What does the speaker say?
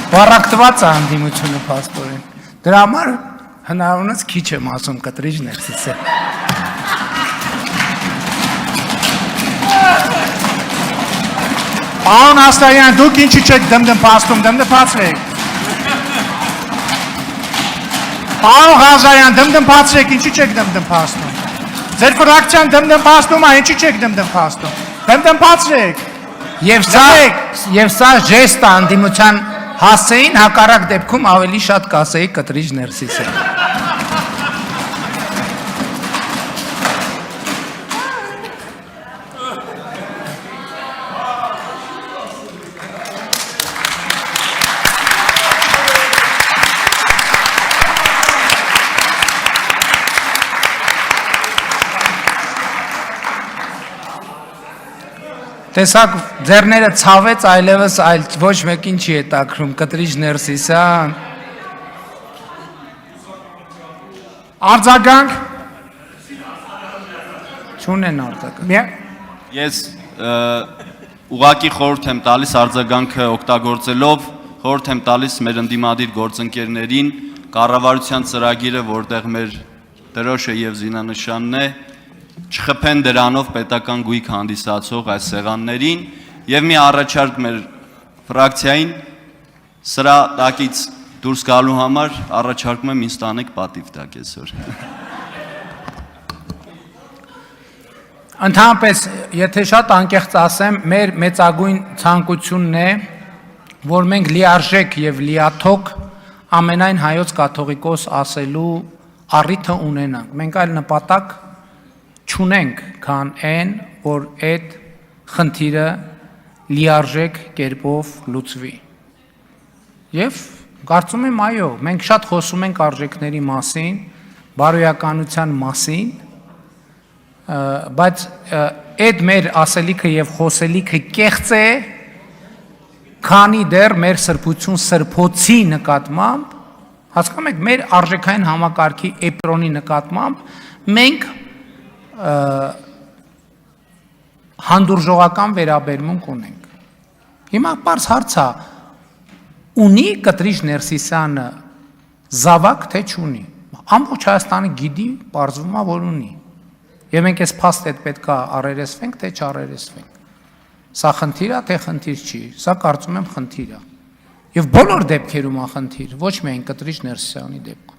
Բարակտված է հանդիմությունը փաստորեն։ Դրա համար հնարավորինս քիչ եմ ասում կտրիչ ներսից է։ Պարոն Աստարյան, դուք ինչի չեք դմդմփաստում, դմդմփացրեք։ Պարոն Ղազարյան, դմդմփացրեք, ինչի չեք դմդմփաստում։ Ձեր ֆրակցիան դմդմփաստում է, ինչի չեք դմդմփաստում։ Դմդմփացրեք։ Եվ սա ժեստ է հանդիմության հասցեին, հակառակ դեպքում ավելի շատ կասեի կտրիչ ներսից է։ Տեսակ ձեռները ցավեց, այլևս այլ ոչ մեկին չի հետաքրում, կտրիչ ներսից, հա։ Արձագանք։ Չունեն արձագանք։ Ես ուղղակի խորհուրդ եմ տալիս արձագանքը օգտագործելով, խորհուրդ եմ տալիս մեր ընդդիմադիր գործընկերներին, կառավարության ծրագիրը, որտեղ մեր դրոշը եւ զինանշանն է, չխփեն դրանով պետական գույք հանդիսացող այս սեղաններին եւ մի առաջարկ մեր ֆրակցիային սրա տակից դուրս գալու համար առաջարկում եմ ինձ տանեք պատիվ տակ այսօր։ Ընդհանրապես, եթե շատ անկեղծ ասեմ, մեր մեծագույն ցանկությունն է, որ մենք լիարժեք եւ լիաթոք ամենայն հայոց կաթողիկոս ասելու առիթը ունենանք։ Մենք այլ նպատակ չունենք, քան այն, որ այդ խնդիրը լիարժեք կերպով լուծվի։ Եվ կարծում եմ այո, մենք շատ խոսում ենք արժեքների մասին, բարոյականության մասին, բայց այդ մեր ասելիքը եւ խոսելիքը կեղծ է, քանի դեռ մեր սրբություն սրբոցի նկատմամբ, հասկանում եք, մեր արժեքային համակարգի էպրոնի նկատմամբ մենք հանդուրժողական վերաբերմունք ունենք։ Հիմա պարզ հարց է, ունի կտրիչ Ներսիսյանը զավակ թե չունի։ Ամբողջ Հայաստանը գիտի, պարզվում է, որ ունի։ Եվ մենք այս փաստը պետք է առերեսվենք, թե չառերեսվենք։ Սա խնդիր է, թե խնդիր չի։ Սա կարծում եմ խնդիր է։ Եվ բոլոր դեպքերում է խնդիր, ոչ միայն կտրիչ Ներսիսյանի դեպքում։